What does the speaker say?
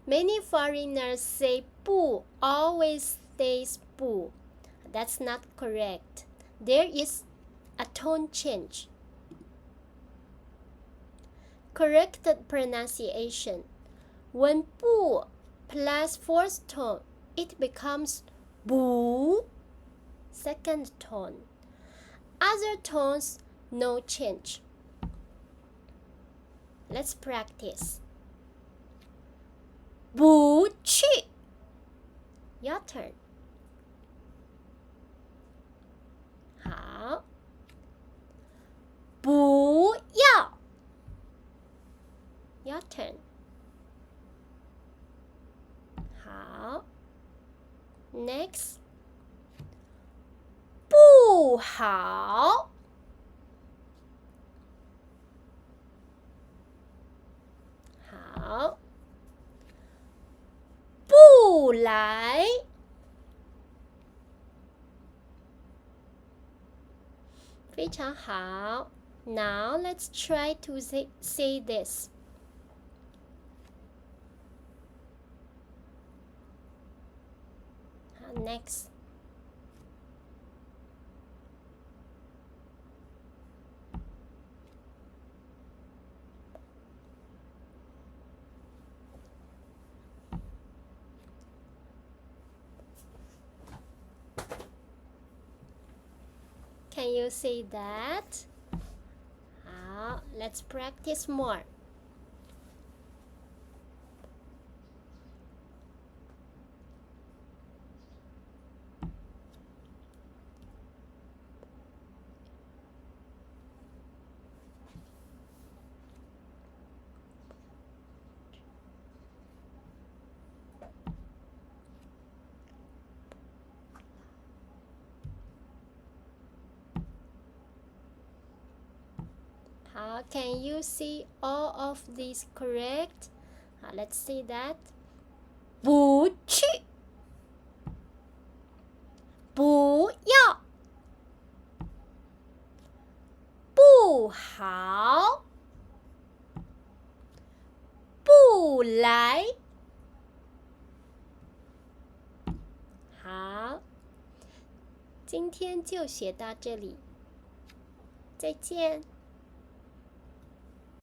Many foreigners say 不 always stays 不. That's not correct. There is a tone change. Correct pronunciation. When 不 plus fourth tone, it becomes 不, second tone. Other tones, no change. Let's practice. 不去 Your turn. 好。不要 Your turn. 好。Next. 不好。好。不来。非常好。Now let's try to say this. Next. Can you say that? Let's practice more. Can you see all of these correct? Let's see that. 不去。不要。不好。不来。好，今天就学到这里，再见。